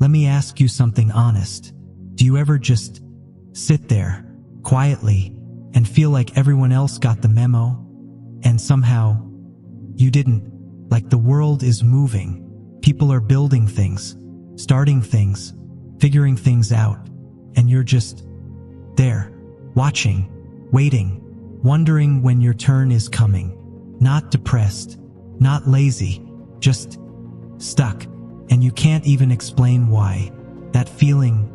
Let me ask you something honest. Do you ever just sit there, quietly, and feel like everyone else got the memo, and somehow you didn't? Like the world is moving, people are building things, starting things, figuring things out, and you're just there, watching, waiting, wondering when your turn is coming. Not depressed, not lazy, just stuck, and you can't even explain why. That feeling,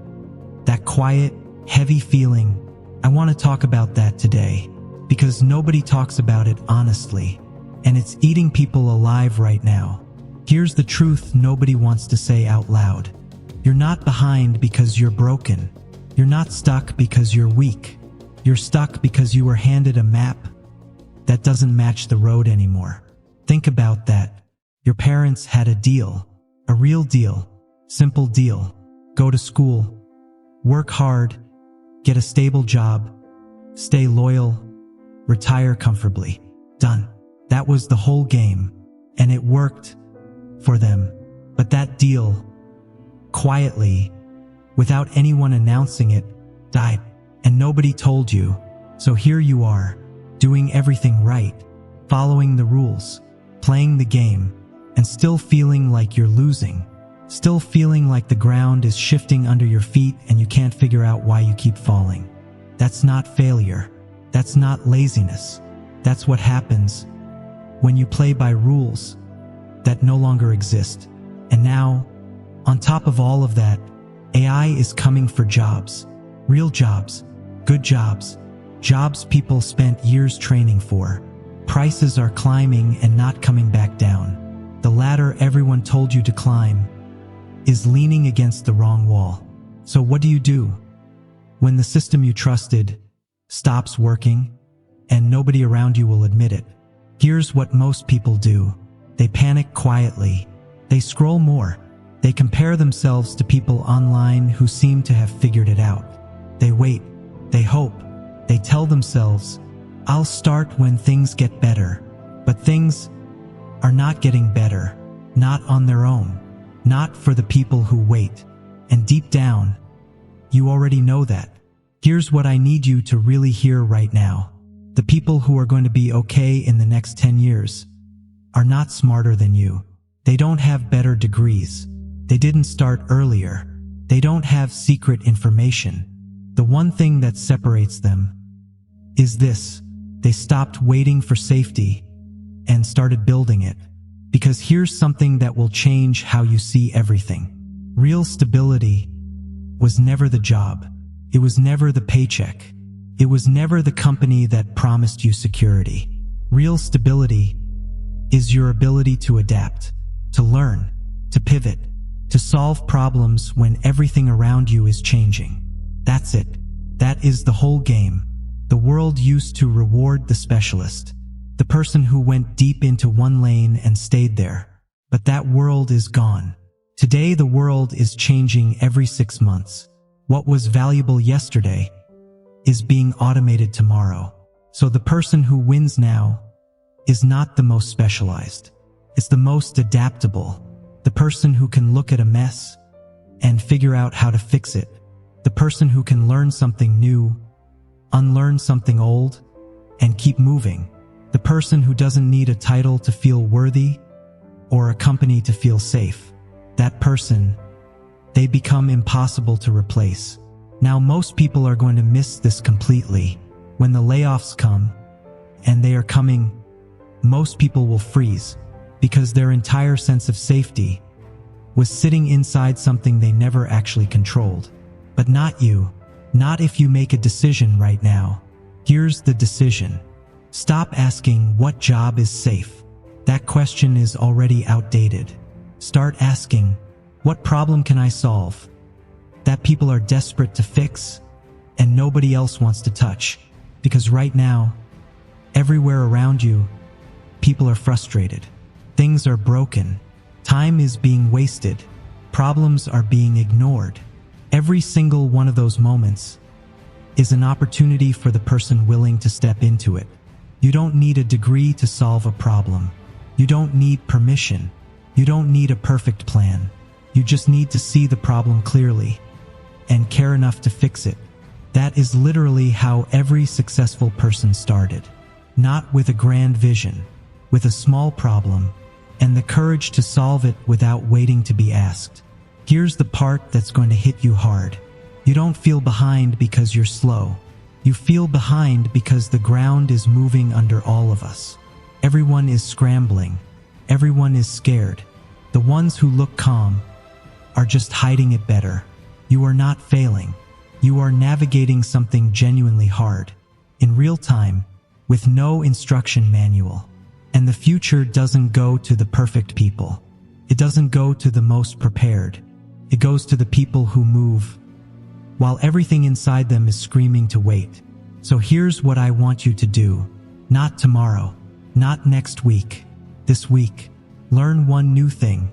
that quiet, heavy feeling, I want to talk about that today, because nobody talks about it honestly, and it's eating people alive right now. Here's the truth nobody wants to say out loud. You're not behind because you're broken. You're not stuck because you're weak. You're stuck because you were handed a map that doesn't match the road anymore. Think about that. Your parents had a deal, a real deal, simple deal. Go to school, work hard, get a stable job, stay loyal, retire comfortably. Done. That was the whole game, and it worked for them. But that deal, quietly, without anyone announcing it, died, and nobody told you. So here you are, doing everything right, following the rules, playing the game, and still feeling like you're losing. Still feeling like the ground is shifting under your feet and you can't figure out why you keep falling. That's not failure. That's not laziness. That's what happens when you play by rules that no longer exist. And now, on top of all of that, AI is coming for jobs. Real jobs. Good jobs. Jobs people spent years training for. Prices are climbing and not coming back down. The ladder everyone told you to climb is leaning against the wrong wall. So what do you do when the system you trusted stops working and nobody around you will admit it? Here's what most people do. They panic quietly. They scroll more. They compare themselves to people online who seem to have figured it out. They wait. They hope. They tell themselves, I'll start when things get better. But things are not getting better. Not on their own. Not for the people who wait. And deep down, you already know that. Here's what I need you to really hear right now. The people who are going to be okay in the next 10 years are not smarter than you. They don't have better degrees. They didn't start earlier. They don't have secret information. The one thing that separates them is this. They stopped waiting for safety and started building it. Because here's something that will change how you see everything. Real stability was never the job. It was never the paycheck. It was never the company that promised you security. Real stability is your ability to adapt, to learn, to pivot, to solve problems when everything around you is changing. That's it. That is the whole game. The world used to reward the specialist, the person who went deep into one lane and stayed there. But that world is gone. Today the world is changing every 6 months. What was valuable yesterday is being automated tomorrow. So the person who wins now is not the most specialized. It's the most adaptable. The person who can look at a mess and figure out how to fix it. The person who can learn something new, unlearn something old, and keep moving. The person who doesn't need a title to feel worthy or a company to feel safe. That person, they become impossible to replace. Now most people are going to miss this completely. When the layoffs come, and they are coming, most people will freeze because their entire sense of safety was sitting inside something they never actually controlled. But not you. Not if you make a decision right now. Here's the decision. Stop asking what job is safe. That question is already outdated. Start asking, what problem can I solve that people are desperate to fix and nobody else wants to touch? Because right now, everywhere around you, people are frustrated. Things are broken. Time is being wasted. Problems are being ignored. Every single one of those moments is an opportunity for the person willing to step into it. You don't need a degree to solve a problem. You don't need permission. You don't need a perfect plan. You just need to see the problem clearly and care enough to fix it. That is literally how every successful person started. Not with a grand vision, with a small problem, and the courage to solve it without waiting to be asked. Here's the part that's going to hit you hard. You don't feel behind because you're slow. You feel behind because the ground is moving under all of us. Everyone is scrambling. Everyone is scared. The ones who look calm are just hiding it better. You are not failing. You are navigating something genuinely hard, in real time, with no instruction manual. And the future doesn't go to the perfect people. It doesn't go to the most prepared. It goes to the people who move, while everything inside them is screaming to wait. So here's what I want you to do. Not tomorrow, not next week, this week. Learn one new thing.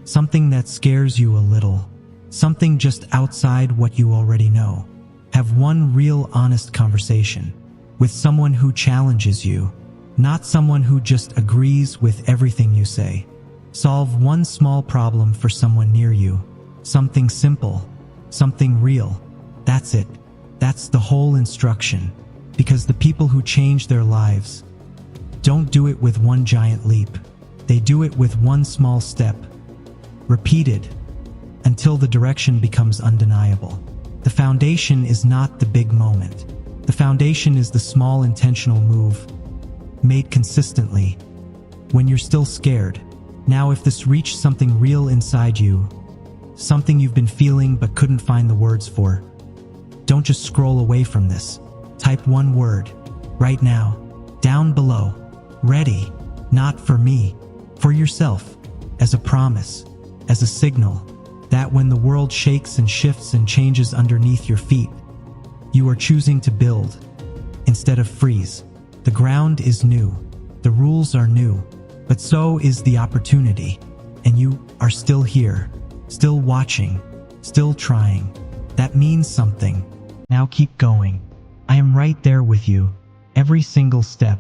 Something that scares you a little. Something just outside what you already know. Have one real honest conversation with someone who challenges you, not someone who just agrees with everything you say. Solve one small problem for someone near you. Something simple, something real. That's it. That's the whole instruction. Because the people who change their lives don't do it with one giant leap. They do it with one small step, repeated until the direction becomes undeniable. The foundation is not the big moment. The foundation is the small intentional move, made consistently, when you're still scared. Now, if this reached something real inside you, something you've been feeling but couldn't find the words for, don't just scroll away from this. Type one word, right now, down below. Ready, not for me, for yourself, as a promise, as a signal, that when the world shakes and shifts and changes underneath your feet, you are choosing to build instead of freeze. The ground is new, the rules are new, but so is the opportunity, and you are still here, still watching, still trying. That means something. Now keep going. I am right there with you, every single step,